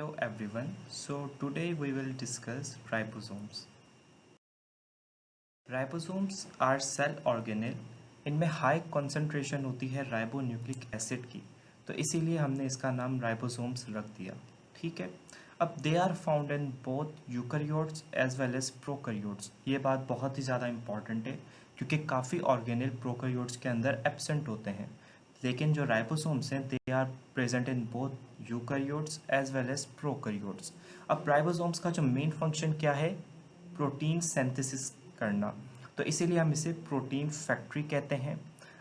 Hello everyone. So today we will discuss ribosomes. Ribosomes are cell organelle. इनमें high concentration होती है ribonucleic acid की, तो इसीलिए हमने इसका नाम राइबोसोम्स रख दिया। ठीक है। अब they are found in both eukaryotes as well as prokaryotes. ये बात बहुत ही ज़्यादा इंपॉर्टेंट है क्योंकि काफ़ी ऑर्गेनेल प्रोकैरियोट्स के अंदर एब्सेंट होते हैं, लेकिन जो राइबोसोम्स हैं they are present in both eukaryotes as well as prokaryotes. अब राइबोसोम्स का जो मेन फंक्शन क्या है, प्रोटीन सिंथेसिस करना, तो इसीलिए हम इसे प्रोटीन फैक्ट्री कहते हैं।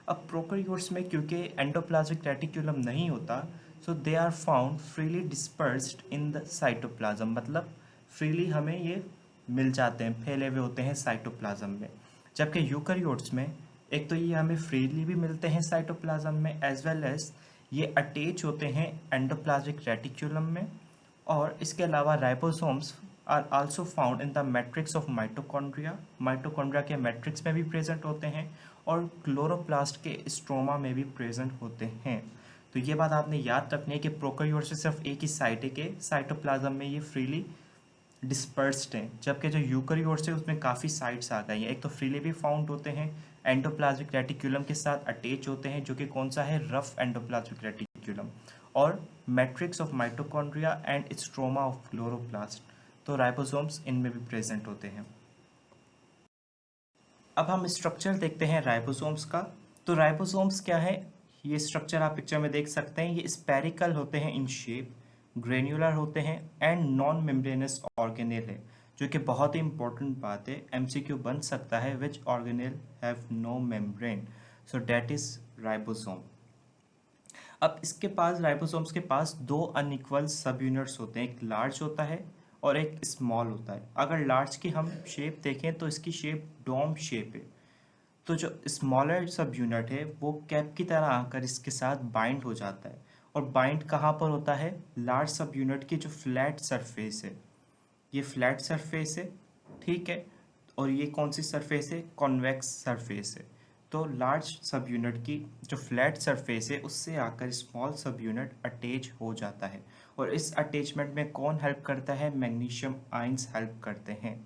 अब प्रोकैरियोट्स में क्योंकि एंडोप्लाज्मिक रेटिकुलम नहीं होता, so they are found freely dispersed in the cytoplasm, मतलब फ्रीली हमें ये मिल जाते हैं, फैले हुए होते हैं साइटोप्लाज्म में। जबकि यूकैरियोट्स में एक तो ये हमें फ्रीली भी मिलते हैं साइटोप्लाज्म में, एज वेल एज ये अटैच होते हैं एंडोप्लाज्मिक रेटिकुलम में। और इसके अलावा ribosomes are also found in the matrix of mitochondria. Mitochondria के मैट्रिक्स में भी प्रेजेंट होते हैं और क्लोरोप्लास्ट के स्ट्रोमा में भी प्रेजेंट होते हैं। तो ये बात आपने याद रखनी है कि प्रोकैरियोट से सिर्फ एक ही साइट है कि साइटोप्लाज्म में ये फ्रीली डिस्पर्स्ड हैं, जबकि जो यूकैरियोट्स है उसमें काफ़ी साइट्स आ गई हैं। एक तो फ्रीली भी फाउंड होते हैं, एंडोप्लाज्मिक रेटिकुलम के साथ अटैच होते हैं, जो कि कौन सा है, रफ एंडोप्लाज्मिक रेटिकुलम, और matrix of mitochondria and stroma of chloroplast. तो राइबोसोम्स इनमें भी प्रेजेंट होते हैं। अब हम स्ट्रक्चर देखते हैं राइबोसोम्स का। तो राइबोसोम्स क्या है, ये स्ट्रक्चर आप पिक्चर में देख सकते हैं। ये स्पेरिकल होते हैं इन शेप, ग्रेन्युलर होते हैं एंड नॉन मेम्ब्रेनस ऑर्गेनेल है, जो कि बहुत ही इंपॉर्टेंट बात है, एमसीक्यू बन सकता है, which organelle have no membrane, so that is ribosome. अब इसके पास राइबोसोम्स के पास दो अनइक्वल सब यूनिट्स होते हैं, एक लार्ज होता है और एक स्मॉल होता है। अगर लार्ज की हम शेप देखें तो इसकी शेप डोम शेप है। तो जो स्मॉलर सब यूनिट है वो कैप की तरह आकर इसके साथ बाइंड हो जाता है, और बाइंड कहाँ पर होता है, लार्ज सब यूनिट की जो फ्लैट सरफेस है, ये फ्लैट सरफेस है। ठीक है। और ये कौन सी सरफेस है, कॉन्वेक्स सरफेस है। तो लार्ज सब यूनिट की जो फ्लैट सरफेस है उससे आकर स्मॉल सब यूनिट अटैच हो जाता है, और इस अटैचमेंट में कौन हेल्प करता है, मैग्नीशियम आयंस हेल्प करते हैं।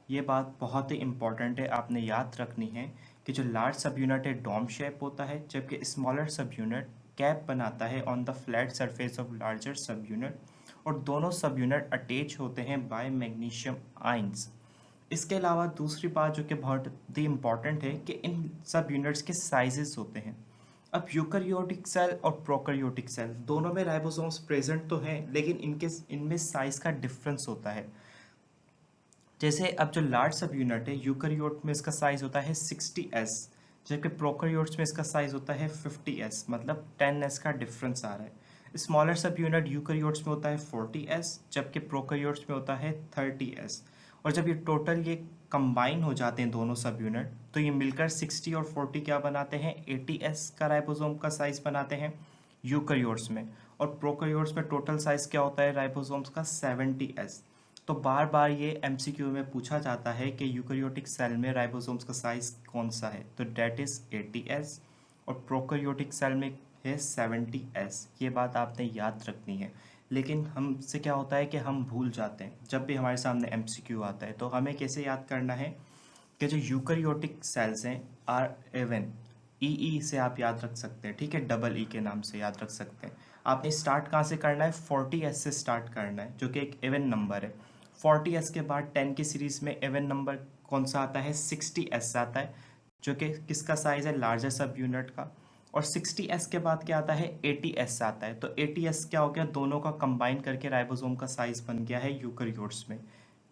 ये बात बहुत ही इंपॉर्टेंट है, आपने याद रखनी है कि जो लार्ज सब यूनिट है डोम शेप होता है, जबकि स्मॉलर सब यूनिट कैप बनाता है on the flat surface of larger सब यूनिट, और दोनों सब यूनिट अटैच होते हैं बाय मैग्नीशियम आयंस। इसके अलावा दूसरी बात जो कि बहुत ही इम्पॉर्टेंट है कि इन सब यूनिट्स के साइजेस होते हैं। अब यूकैरियोटिक सेल और प्रोकैरियोटिक सेल दोनों में राइबोसोम्स प्रेजेंट तो हैं, लेकिन इनमें साइज का डिफरेंस होता है। जैसे अब जो लार्ज सब यूनिट है, यूकैरियोट में इसका साइज होता है 60s, जबकि प्रोकैरियोट्स में इसका साइज होता है 50s, मतलब 10s का डिफरेंस आ रहा है। स्मॉलर सब यूनिट यूकैरियोट्स में होता है 40s, जबकि प्रोकैरियोट्स में होता है 30s। और जब ये टोटल ये कंबाइन हो जाते हैं दोनों सब यूनिट, तो ये मिलकर 60 और 40 क्या बनाते हैं, 80s का राइबोसोम का साइज बनाते हैं यूकैरियोट्स में। और प्रोकैरियोट्स में टोटल साइज क्या होता है राइबोसोम्स का, 70s। तो बार बार ये एमसीक्यू में पूछा जाता है कि यूकैरियोटिक सेल में राइबोसोम्स का साइज कौन सा है, तो डेट इज 80s, और प्रोकैरियोटिक सेल में है 70s। ये बात आपने याद रखनी है। लेकिन हमसे क्या होता है कि हम भूल जाते हैं, जब भी हमारे सामने एमसीक्यू आता है तो हमें कैसे याद करना है कि जो यूकैरियोटिक सेल्स हैं आर एवन, ई से आप याद रख सकते हैं, ठीक है, डबल ई के नाम से याद रख सकते हैं। आपने स्टार्ट कहाँ से करना है, 40s से स्टार्ट करना है, जो कि एक इवन नंबर है। 40s के बाद 10 की सीरीज में इवन नंबर कौन सा आता है, 60s आता है, जो कि किसका साइज है, लार्जर सब यूनिट का। और 60s के बाद क्या आता है, 80s आता है। तो 80s क्या हो गया, दोनों का कंबाइन करके राइबोसोम का साइज बन गया है यूकैरियोट्स में।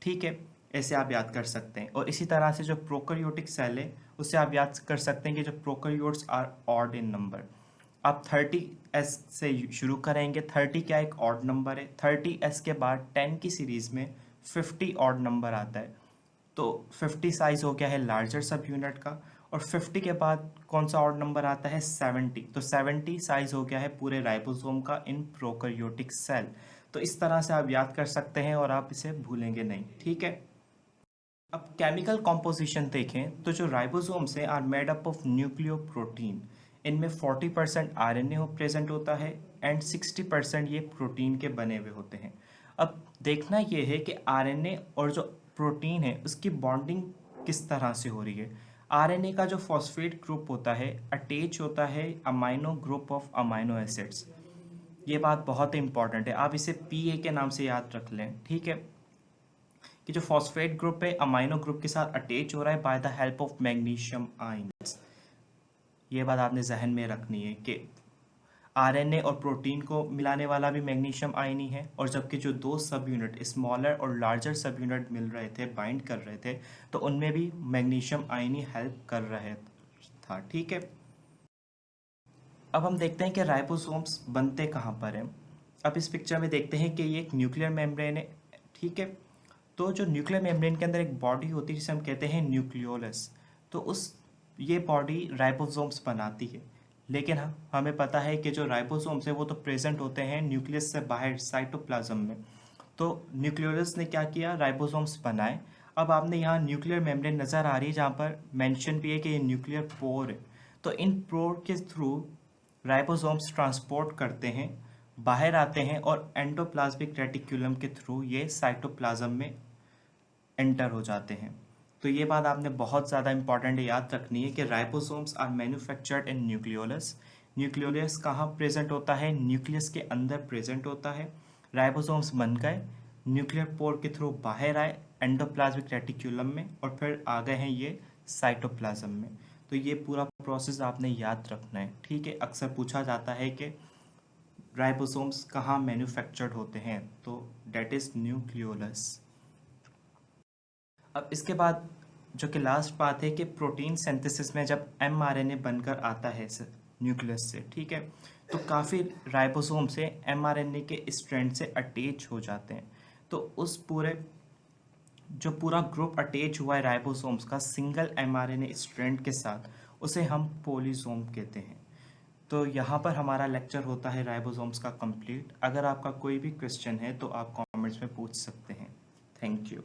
ठीक है, ऐसे आप याद कर सकते हैं। और इसी तरह से जो प्रोकैरियोटिक सेल है उससे आप याद कर सकते हैं कि जो prokaryotes are odd in number. आप 30s से शुरू करेंगे, 30 क्या एक ऑड नंबर है, 30s के बाद 10 की सीरीज में 50 ऑड नंबर आता है, तो 50 साइज हो गया है लार्जर सब यूनिट का। और 50 के बाद कौन सा ऑड नंबर आता है, 70, तो 70 साइज हो गया है पूरे राइबोसोम का इन प्रोकैरियोटिक सेल। तो इस तरह से आप याद कर सकते हैं और आप इसे भूलेंगे नहीं, ठीक है। अब केमिकल कॉम्पोजिशन देखें तो जो राइबोसोम्स हैं are made up of nucleoprotein. इनमें 40% आरएनए प्रेजेंट होता है एंड 60% ये प्रोटीन के बने हुए होते हैं। अब देखना ये है कि आरएनए और जो प्रोटीन है उसकी बॉन्डिंग किस तरह से हो रही है। आरएनए का जो फॉस्फेट ग्रुप होता है अटैच होता है amino group of amino acids. ये बात बहुत इंपॉर्टेंट है, आप इसे पीए के नाम से याद रख लें, ठीक है, कि जो फॉस्फेट ग्रुप है अमाइनो ग्रुप के साथ अटैच हो रहा है by the help of magnesium ions. ये बात आपने जहन में रखनी है कि आरएनए और प्रोटीन को मिलाने वाला भी मैग्नीशियम आयन ही है, और जबकि जो दो सब यूनिट स्मॉलर और लार्जर सब यूनिट मिल रहे थे, बाइंड कर रहे थे, तो उनमें भी मैग्नीशियम आयन ही हेल्प कर रहे था, ठीक है। अब हम देखते हैं कि राइबोसोम्स बनते कहाँ पर हैं। अब इस पिक्चर में देखते हैं कि ये एक न्यूक्लियर मेम्ब्रेन है, ठीक है। तो जो न्यूक्लियर मेम्ब्रेन के अंदर एक बॉडी होती है जिसे हम कहते हैं न्यूक्लियोलस, तो उस ये बॉडी राइबोसोम्स बनाती है। लेकिन हमें पता है कि जो राइबोसोम्स है वो तो प्रेजेंट होते हैं न्यूक्लियस से बाहर साइटोप्लाज्म में। तो न्यूक्लियोलस ने क्या किया, राइबोसोम्स बनाए। अब आपने यहाँ न्यूक्लियर मेम्ब्रेन नज़र आ रही है जहाँ पर मेंशन भी है कि ये न्यूक्लियर पोर है। तो इन पोर के थ्रू राइबोसोम्स ट्रांसपोर्ट करते हैं, बाहर आते हैं और एंडोप्लाज्मिक रेटिकुलम के थ्रू ये साइटोप्लाज्म में एंटर हो जाते हैं। तो ये बात आपने बहुत ज़्यादा इंपॉर्टेंट याद रखनी है कि ribosomes are manufactured in nucleolus. Nucleolus कहाँ प्रेजेंट होता है, न्यूक्लियस के अंदर प्रेजेंट होता है। राइबोसोम्स बन गए, न्यूक्लियर पोर के थ्रू बाहर आए एंडोप्लाज्मिक रेटिकुलम में, और फिर आ गए हैं ये साइटोप्लाज्म में। तो ये पूरा प्रोसेस आपने याद रखना है, ठीक है। अक्सर पूछा जाता है कि राइबोसोम्स कहाँ मैन्युफैक्चर्ड होते हैं, तो डेट इज़ न्यूक्लियोलस। अब इसके बाद जो कि लास्ट बात है कि प्रोटीन सिंथेसिस में जब एमआरएनए बनकर आता है न्यूक्लियस से, ठीक है, तो काफ़ी राइबोसोम से एमआरएनए के स्ट्रैंड से अटैच हो जाते हैं। तो उस पूरे जो पूरा ग्रुप अटैच हुआ है राइबोसोम्स का सिंगल एमआरएनए स्ट्रैंड के साथ, उसे हम पोलिसोम कहते हैं। तो यहाँ पर हमारा लेक्चर होता है राइबोसोम्स का कंप्लीट। अगर आपका कोई भी क्वेश्चन है तो आप कमेंट्स में पूछ सकते हैं। Thank you.